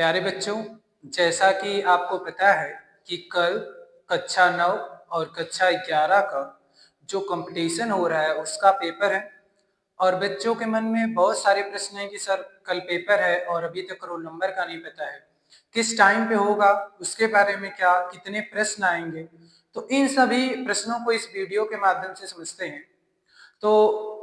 प्यारे बच्चों, जैसा कि आपको पता है कि कल कक्षा 9 और कक्षा 11 का जो कंपटीशन हो रहा है उसका पेपर है और बच्चों के मन में बहुत सारे प्रश्न हैं कि सर कल पेपर है और अभी तक रोल नंबर का नहीं पता है, किस टाइम पे होगा, उसके बारे में क्या कितने प्रश्न आएंगे। तो इन सभी प्रश्नों को इस वीडियो के माध्यम से समझते हैं। तो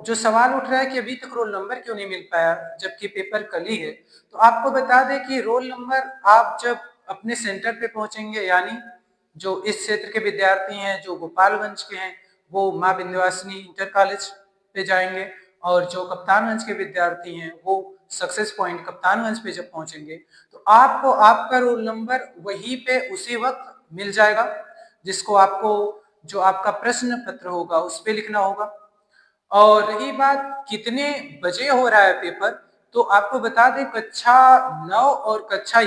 जो सवाल उठ रहा है कि अभी तक रोल नंबर क्यों नहीं मिल पाया जबकि पेपर कल ही है, तो आपको बता दें कि रोल नंबर आप जब अपने सेंटर पे पहुंचेंगे, यानी जो इस क्षेत्र के विद्यार्थी हैं जो गोपालगंज के हैं वो माँ विंध्यवासिनी इंटर कॉलेज पे जाएंगे, और जो कप्तानगंज के विद्यार्थी हैं वो सक्सेस पॉइंट कप्तानगंज पे जब पहुंचेंगे तो आपको आपका रोल नंबर वहीं पे उसी वक्त मिल जाएगा, जिसको आपको जो आपका प्रश्न पत्र होगा उस पर लिखना होगा। और रही बात कितने बजे हो रहा है पेपर, तो आपको बता दें कक्षा 9 और कक्षा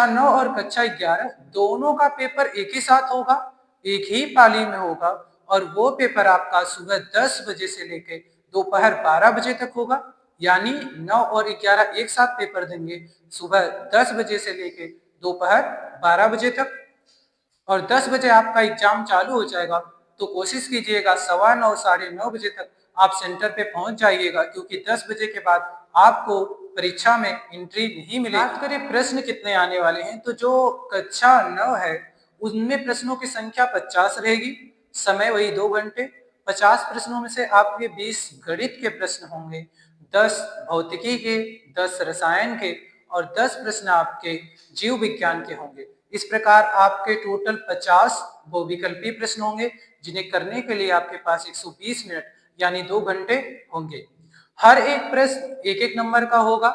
9 और कक्षा 11 दोनों का पेपर एक ही साथ होगा, एक ही पाली में होगा, और वो पेपर आपका सुबह 10 बजे से लेकर दोपहर 12 बजे तक होगा। यानी 9 और 11 एक साथ पेपर देंगे, सुबह 10 बजे से लेकर दोपहर 12 बजे तक, और 10 बजे आपका एग्जाम चालू हो जाएगा। तो कोशिश कीजिएगा 9:15 9:30 बजे तक आप सेंटर पे पहुंच जाइएगा, क्योंकि 10 बजे के बाद आपको परीक्षा में एंट्री नहीं मिलेगी। बात करें प्रश्न कितने आने वाले हैं, तो जो कक्षा 9 है उनमें प्रश्नों की संख्या 50 रहेगी, समय वही 2 घंटे। 50 प्रश्नों में से आपके 20 गणित के प्रश्न होंगे, 10 भौतिकी के, 10 रसायन के और 10 प्रश्न आपके जीव विज्ञान के होंगे। इस प्रकार आपके टोटल 50 बहुविकल्पीय प्रश्न होंगे, जिन्हें करने के लिए आपके पास 120 मिनट यानी 2 घंटे होंगे। हर एक प्रश्न एक एक नंबर का होगा,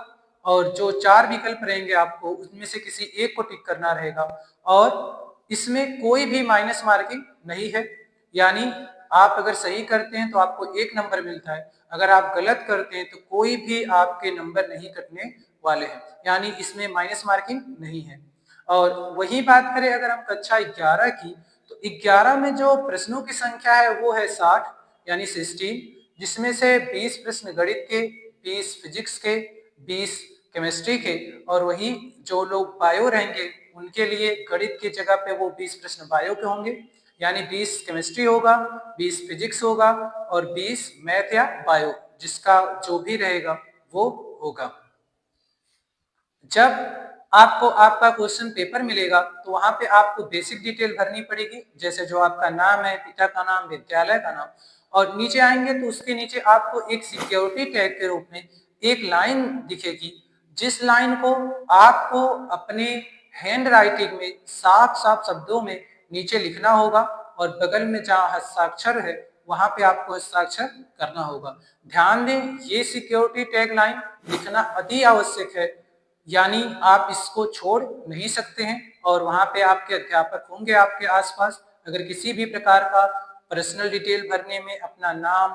और जो 4 विकल्प रहेंगे आपको उसमें से किसी एक को टिक करना रहेगा, और इसमें कोई भी माइनस मार्किंग नहीं है। यानी आप अगर सही करते हैं तो आपको 1 नंबर मिलता है, अगर आप गलत करते हैं तो कोई भी आपके नंबर नहीं कटने वाले हैं, यानी इसमें माइनस मार्किंग नहीं है। और वही बात करें अगर हम कक्षा 11 की, तो 11 में जो प्रश्नों की संख्या है वो है 60 यानी 16, जिसमें से 20 प्रश्न गणित के, 20 फिजिक्स के, 20 केमिस्ट्री के, और वही जो लोग बायो रहेंगे उनके लिए गणित की जगह पे वो 20 प्रश्न बायो के होंगे, यानी 20 केमिस्ट्री होगा, 20 फिजिक्स होगा और 20 मैथ या बायो, जिसका जो भी रहेगा वो होगा। जब आपको आपका क्वेश्चन पेपर मिलेगा तो वहां पे आपको बेसिक डिटेल भरनी पड़ेगी, जैसे जो आपका नाम है, पिता का नाम, विद्यालय का नाम, और नीचे आएंगे तो उसके नीचे आपको एक सिक्योरिटी टैग के रूप में एक लाइन दिखेगी, जिस लाइन को आपको अपने हैंड राइटिंग में साफ साफ शब्दों में नीचे लिखना होगा, और बगल में जहाँ हस्ताक्षर है वहां पे आपको हस्ताक्षर करना होगा। ध्यान दें, ये सिक्योरिटी टैग लाइन लिखना अति आवश्यक है, यानी आप इसको छोड़ नहीं सकते हैं, और वहां पे आपके अध्यापक होंगे आपके आसपास। अगर किसी भी प्रकार का पर्सनल डिटेल भरने में, अपना नाम,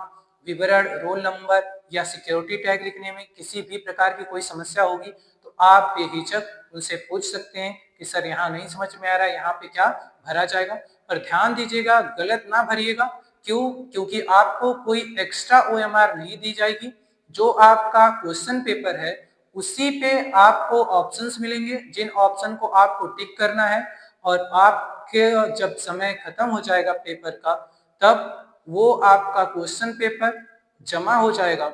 विवरण, रोल नंबर या सिक्योरिटी टैग लिखने में किसी भी प्रकार की कोई समस्या होगी तो आप बेहिचक उनसे पूछ सकते हैं कि सर यहाँ नहीं समझ में आ रहा है, यहाँ पे क्या भरा जाएगा। पर ध्यान दीजिएगा, गलत ना भरिएगा। क्यों? क्योंकि आपको कोई एक्स्ट्रा OMR नहीं दी जाएगी। जो आपका क्वेश्चन पेपर है उसी पे आपको ऑप्शंस मिलेंगे, जिन ऑप्शन को आपको टिक करना है, और आपके जब समय खत्म हो जाएगा पेपर का, तब वो आपका क्वेश्चन पेपर जमा हो जाएगा।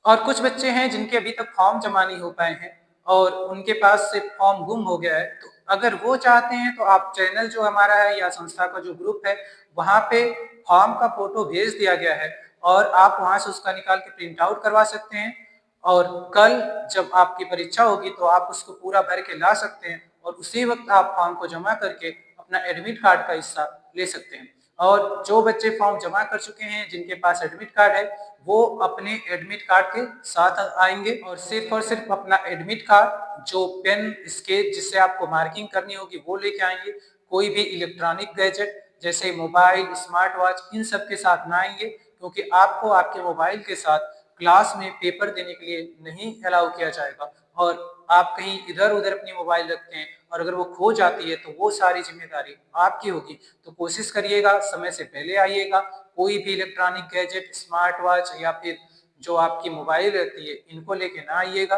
और कुछ बच्चे हैं जिनके अभी तक फॉर्म जमा नहीं हो पाए हैं और उनके पास से फॉर्म गुम हो गया है, तो अगर वो चाहते हैं तो आप चैनल जो हमारा है या संस्था का जो ग्रुप है वहां पे फॉर्म का फोटो भेज दिया गया है, और आप वहां से उसका निकाल के प्रिंट आउट करवा सकते हैं, और कल जब आपकी परीक्षा होगी तो आप उसको पूरा भर के ला सकते हैं, और उसी वक्त आप फॉर्म को जमा करके अपना एडमिट कार्ड का हिस्सा ले सकते हैं। और जो बच्चे फॉर्म जमा कर चुके हैं जिनके पास एडमिट कार्ड है वो अपने एडमिट कार्ड के साथ आएंगे, और सिर्फ अपना एडमिट कार्ड, जो पेन स्केच जिससे आपको मार्किंग करनी होगी वो लेके आएंगे। कोई भी इलेक्ट्रॉनिक गैजेट जैसे मोबाइल, स्मार्ट वॉच, इन सब के साथ ना आएंगे, क्योंकि आपको आपके मोबाइल के साथ क्लास में पेपर देने के लिए नहीं अलाउ किया जाएगा। और आप कहीं इधर उधर अपनी मोबाइल रखते हैं और अगर वो खो जाती है तो वो सारी जिम्मेदारी आपकी होगी। तो कोशिश करिएगा समय से पहले आइएगा। कोई भी इलेक्ट्रॉनिक गैजेट, स्मार्ट वॉच या फिर जो आपकी मोबाइल रहती है, इनको लेके ना आइएगा।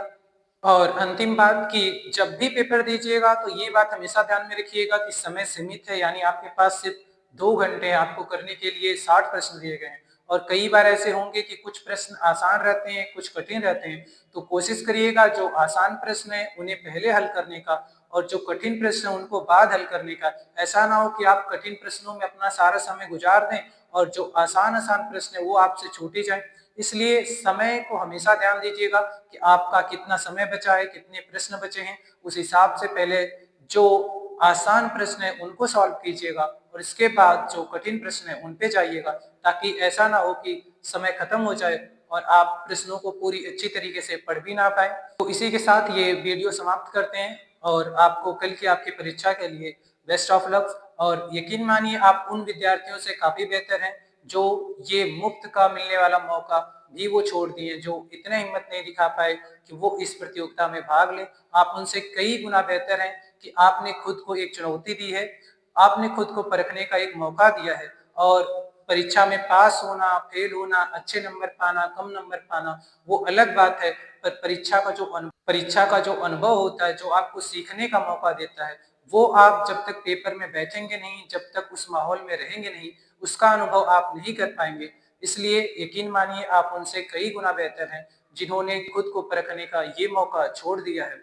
और अंतिम बात कि जब भी पेपर दीजिएगा तो ये बात हमेशा ध्यान में रखिएगा कि समय सीमित है, यानी आपके पास सिर्फ 2 घंटे आपको करने के लिए 60 प्रश्न दिए गए हैं और कई बार ऐसे होंगे कि कुछ प्रश्न आसान रहते हैं, कुछ कठिन रहते हैं। तो कोशिश करिएगा जो आसान प्रश्न है उन्हें पहले हल करने का और जो कठिन प्रश्न है उनको बाद हल करने का। ऐसा ना हो कि आप कठिन प्रश्नों में अपना सारा समय गुजार दें और जो आसान प्रश्न है वो आपसे छूटे जाएं। इसलिए समय को हमेशा ध्यान दीजिएगा कि आपका कितना समय बचा है, कितने प्रश्न बचे हैं। उस हिसाब से पहले जो आसान प्रश्न है उनको सॉल्व कीजिएगा और इसके बाद जो कठिन प्रश्न है उन पे जाइएगा, ताकि ऐसा ना हो कि समय खत्म हो जाए और आप प्रश्नों को पूरी अच्छी तरीके से पढ़ भी ना पाए। तो इसी के साथ ये वीडियो समाप्त करते हैं और आपको कल की आपकी परीक्षा के लिए बेस्ट ऑफ लक। और यकीन मानिए आप उन विद्यार्थियों से काफी बेहतर हैं जो ये मुफ्त का मिलने वाला मौका भी वो छोड़ दिए, जो इतना हिम्मत नहीं दिखा पाए कि वो इस प्रतियोगिता में भाग लें। आप उनसे कई गुना बेहतर हैं कि आपने खुद को एक चुनौती दी है, आपने खुद को परखने का एक मौका दिया है। और परीक्षा में पास होना, फेल होना, अच्छे नंबर पाना, कम नंबर पाना वो अलग बात है, पर परीक्षा का जो अनुभव होता है, जो आपको सीखने का मौका देता है, वो आप जब तक पेपर में बैठेंगे नहीं, जब तक उस माहौल में रहेंगे नहीं, उसका अनुभव आप नहीं कर पाएंगे। इसलिए यकीन मानिए आप उनसे कई गुना बेहतर हैं जिन्होंने खुद को परखने का ये मौका छोड़ दिया है।